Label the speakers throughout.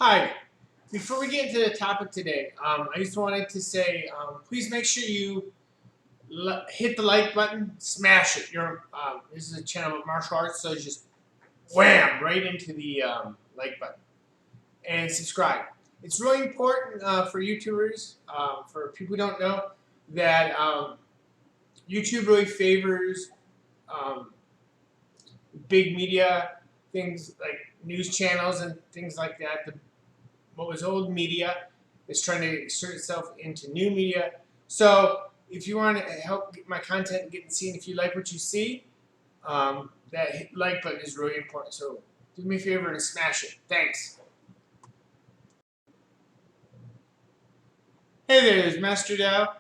Speaker 1: Hi. Before we get into the topic today, I just wanted to say, please make sure you hit the like button, smash it. This is a channel of martial arts, so just wham right into the like button and subscribe. It's really important for YouTubers, for people who don't know, that YouTube really favors um, big media things like news channels and things like that. What was old media is trying to insert itself into new media. So if you want to help get my content getting seen, if you like what you see, that like button is really important. So do me a favor and smash it. Thanks. Hey there, it's Master Dao,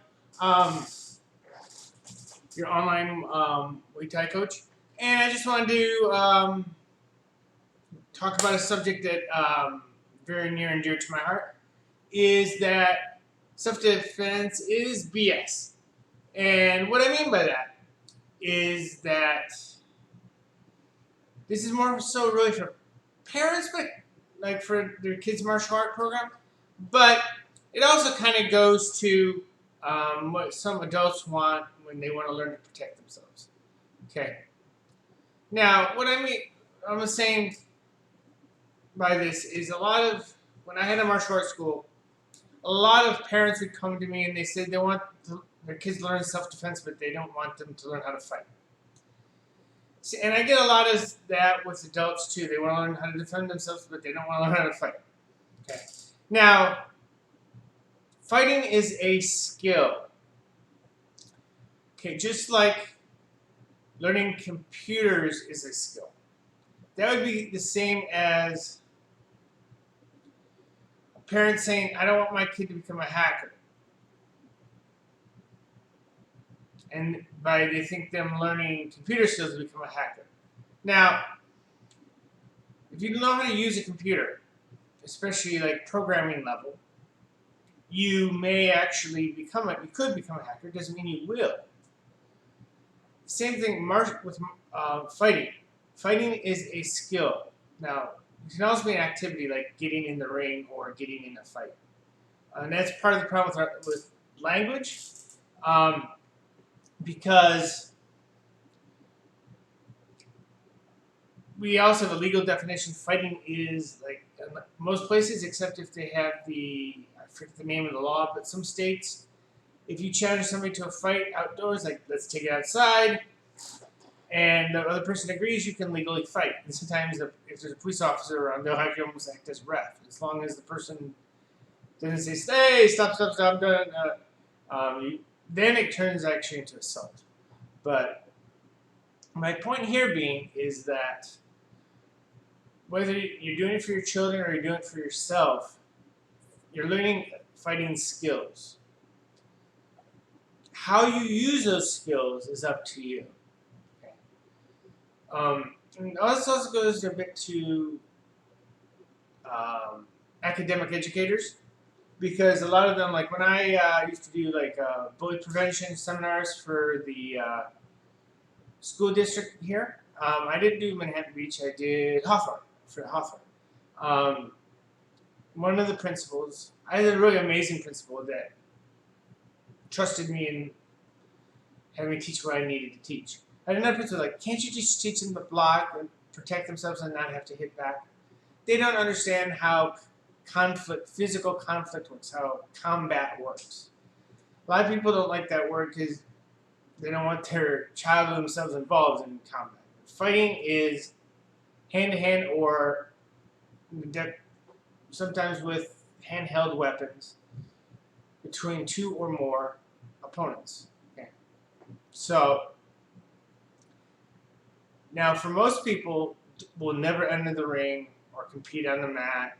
Speaker 1: your online Muay Thai coach. And I just wanted to talk about a subject that very near and dear to my heart, is that self-defense is BS. And what I mean by that is that this is more so really for parents, but like for their kids' martial art program. But it also kind of goes to what some adults want when they want to learn to protect themselves. Okay. Now, what I'm saying by this is when I had a martial arts school, a lot of parents would come to me and they said they want their kids to learn self-defense, but they don't want them to learn how to fight. See, and I get a lot of that with adults too. They want to learn how to defend themselves, but they don't want to learn how to fight. Okay. Now, fighting is a skill. Okay, just like learning computers is a skill. That would be the same as a parent saying, I don't want my kid to become a hacker. And they think them learning computer skills to become a hacker. Now, if you know how to use a computer, especially like programming level, you may actually you could become a hacker. It doesn't mean you will. Same thing with fighting. Fighting is a skill. Now, it can also be an activity like getting in the ring or getting in a fight. And that's part of the problem with language, because we also have a legal definition. Fighting is like most places, except if they have I forget the name of the law, but some states, if you challenge somebody to a fight outdoors, like let's take it outside, and the other person agrees, you can legally fight. And sometimes if there's a police officer around, they'll have you almost act as ref, as long as the person doesn't say, "Stay, stop, done." Then it turns actually into assault. But my point here being is that whether you're doing it for your children or you're doing it for yourself, you're learning fighting skills. How you use those skills is up to you. Okay. And this also goes a bit to academic educators, because a lot of them, like when I used to do like bully prevention seminars for the school district here, I didn't do Manhattan Beach, I did Hawthorne, for Hawthorne. One of the principals, I had a really amazing principal that trusted me in having me teach what I needed to teach. I had another principal like, can't you just teach them to block and protect themselves and not have to hit back? They don't understand how physical conflict works, how combat works. A lot of people don't like that word because they don't want their child or themselves involved in combat. Fighting is hand-to-hand or sometimes with handheld weapons between two or more opponents. Okay. So now for most people will never enter the ring or compete on the mat.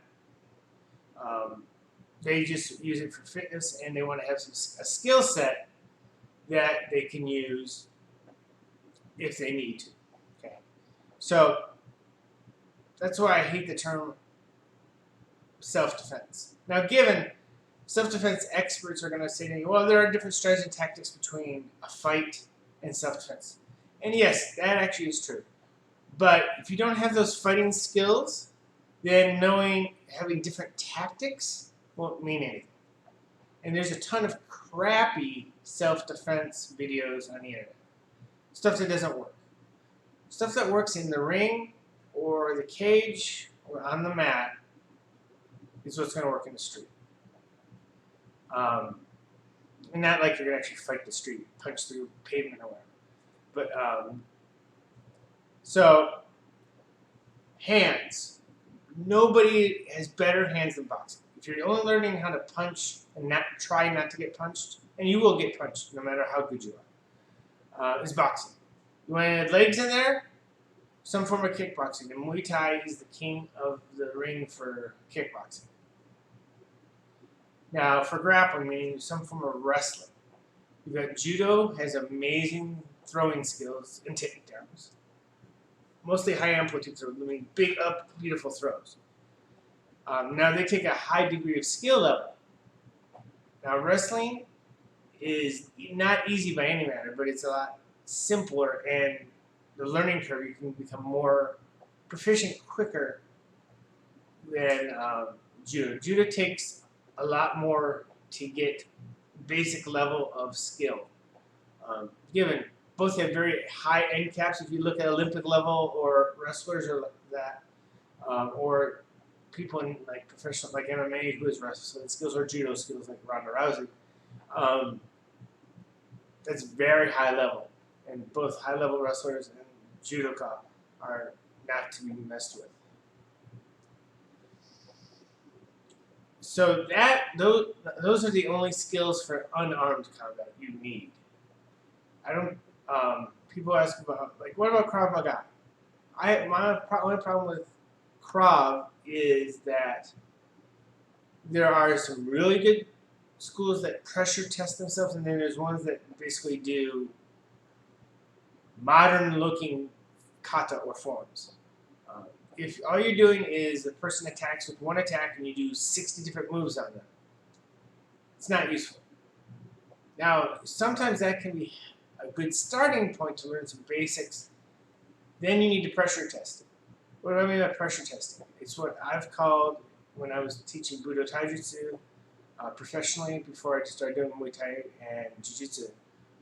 Speaker 1: They just use it for fitness, and they want to have a skill set that they can use if they need to. Okay, so that's why I hate the term self-defense. Now, given self-defense experts are going to say to you, well, there are different strategies and tactics between a fight and self-defense. And yes, that actually is true. But if you don't have those fighting skills, then having different tactics won't mean anything. And there's a ton of crappy self-defense videos on the internet. Stuff that doesn't work. Stuff that works in the ring or the cage or on the mat is what's going to work in the street. And not like you're going to actually fight the street, punch through pavement or whatever. But, so, hands. Nobody has better hands than boxing. If you're only learning how to punch and try not to get punched, and you will get punched no matter how good you are, is boxing. You want to add legs in there? Some form of kickboxing. And Muay Thai is the king of the ring for kickboxing. Now, for grappling, we need some form of wrestling. You've got judo, has amazing throwing skills and takedowns. Mostly high amplitude throws, I mean big up, beautiful throws. Now they take a high degree of skill level. Now wrestling is not easy by any manner, but it's a lot simpler, and the learning curve, you can become more proficient quicker than judo. Judo takes a lot more to get basic level of skill. Given both have very high end caps. If you look at Olympic level or wrestlers or that, or people in like professional, like MMA who is wrestling skills or judo skills like Ronda Rousey, that's very high level. And both high level wrestlers and judoka are not to be messed with. So those are the only skills for unarmed combat you need. People ask about, like, what about Krav Maga? My only problem with Krav is that there are some really good schools that pressure test themselves, and then there's ones that basically do modern-looking kata or forms. If all you're doing is the person attacks with one attack and you do 60 different moves on them, it's not useful. Now, sometimes that can be a good starting point to learn some basics. Then you need to pressure test it. What do I mean by pressure testing? It's what I've called, when I was teaching Budo Taijutsu professionally before I started doing Muay Thai and Jiu-Jitsu,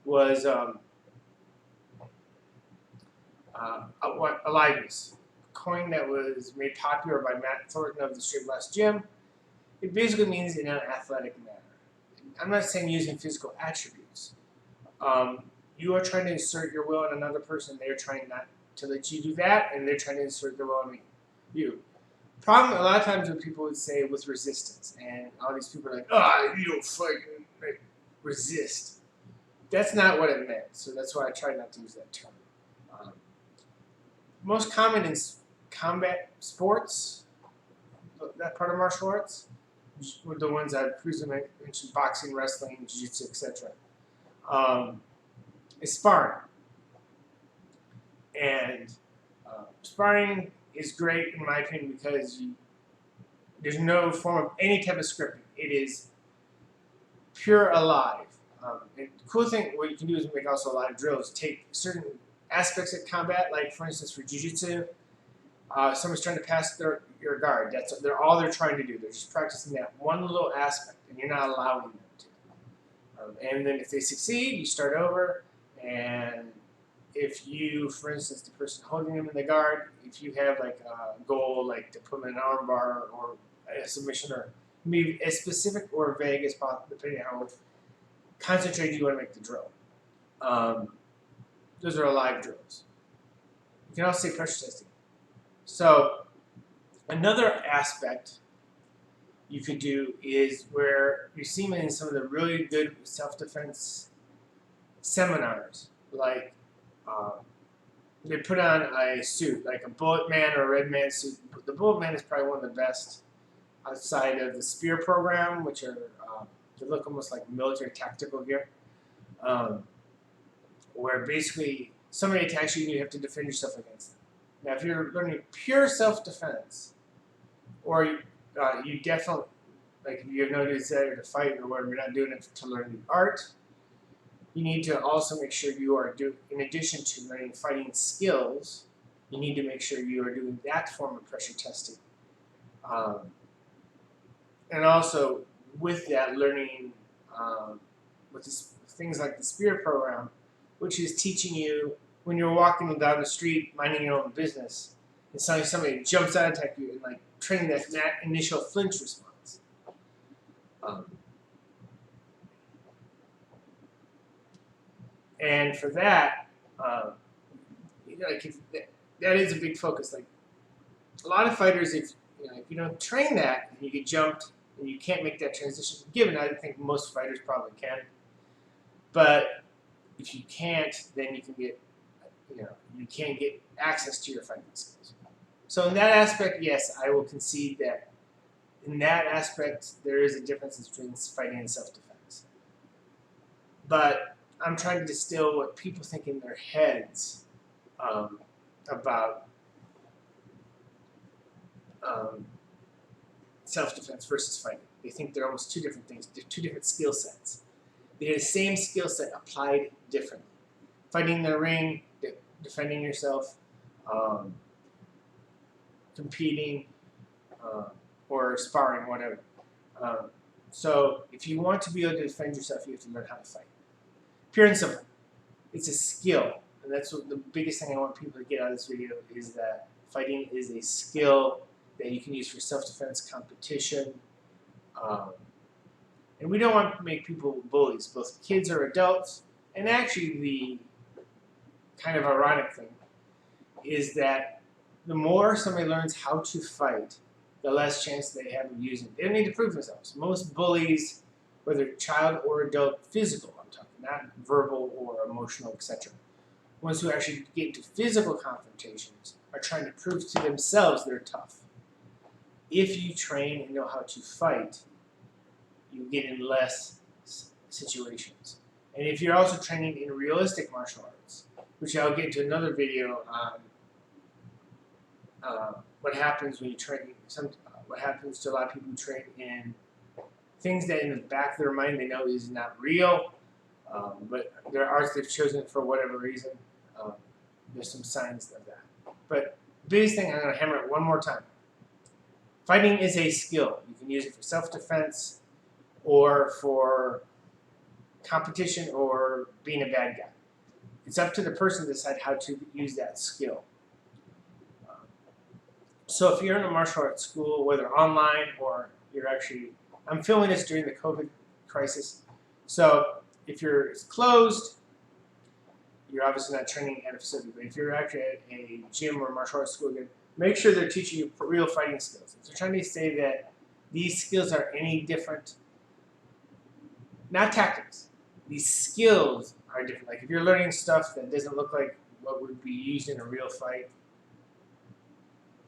Speaker 1: was aliveness. Coin that was made popular by Matt Thornton of the Straight Blast Gym. It basically means in an athletic manner. I'm not saying using physical attributes. You are trying to insert your will in another person. They're trying not to let you do that, and they're trying to insert their will in you. Problem a lot of times when people would say with resistance, and all these people are like, you don't fight, like, resist. That's not what it meant, so that's why I try not to use that term. Most common in combat sports, that part of martial arts, were the ones I previously mentioned: boxing, wrestling, jiu-jitsu, etc. Is sparring. And sparring is great, in my opinion, because there's no form of any type of scripting. It is pure alive. And the cool thing, what you can do is make also live drills. Take certain aspects of combat, like for instance for jiu-jitsu, someone's trying to pass your guard. That's all they're trying to do. They're just practicing that one little aspect, and you're not allowing them to. And then if they succeed, you start over. And if you, for instance, the person holding them in the guard, if you have like a goal, like to put them in an arm bar or a submission, or maybe as specific or vague as possible, depending on how concentrated you want to make the drill. Those are live drills. You can also say pressure testing. So another aspect you could do is where you see them in some of the really good self-defense seminars, like they put on a suit, like a Bullet Man or a Red Man suit. The Bullet Man is probably one of the best outside of the Spear program, which are they look almost like military tactical gear, where basically somebody attacks you and you have to defend yourself against them. Now, if you're learning pure self-defense, or you definitely, like if you have no desire to fight or whatever, you're not doing it to learn the art, you need to also make sure you are doing, in addition to learning fighting skills, you need to make sure you are doing that form of pressure testing And also with that, learning with things like the Spirit program, which is teaching you when you're walking down the street, minding your own business, and suddenly somebody jumps out and attacks you, and like training that initial flinch response. And for that, that is a big focus. Like a lot of fighters, if you don't train that and you get jumped and you can't make that transition, given I think most fighters probably can, but if you can't, then you can get, you can't get access to your fighting skills. So in that aspect, yes, I will concede that in that aspect there is a difference between fighting and self-defense. But I'm trying to distill what people think in their heads about self-defense versus fighting. They think they're almost two different things, two different skill sets. They're the same skill set applied differently. Fighting in the ring, defending yourself, competing, or sparring, whatever. So if you want to be able to defend yourself, you have to learn how to fight. Pure and simple. It's a skill. And that's what the biggest thing I want people to get out of this video is that fighting is a skill that you can use for self-defense, competition. And we don't want to make people bullies, both kids or adults. And actually the kind of ironic thing is that the more somebody learns how to fight, the less chance they have of using it. They don't need to prove themselves. Most bullies, whether child or adult, physical, I'm talking, not verbal or emotional, etc. Ones who actually get into physical confrontations are trying to prove to themselves they're tough. If you train and know how to fight, you get in less situations. And if you're also training in realistic martial arts, which I'll get into another video on what happens when you train, what happens to a lot of people who train in things that in the back of their mind they know is not real, but there are arts they've chosen for whatever reason. There's some signs of that. But the biggest thing, I'm going to hammer it one more time. Fighting is a skill. You can use it for self-defense or for competition or being a bad guy. It's up to the person to decide how to use that skill. So if you're in a martial arts school, whether online or you're actually, I'm filming this during the COVID crisis. So if you're closed, you're obviously not training at a facility. But if you're actually at a gym or martial arts school, again, make sure they're teaching you real fighting skills. If they're trying to say that these skills are any different, not tactics, these skills are different. Like if you're learning stuff that doesn't look like what would be used in a real fight,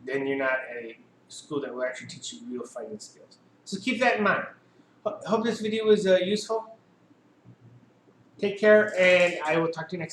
Speaker 1: then you're not at a school that will actually teach you real fighting skills. So keep that in mind. Hope this video was useful. Take care, and I will talk to you next time.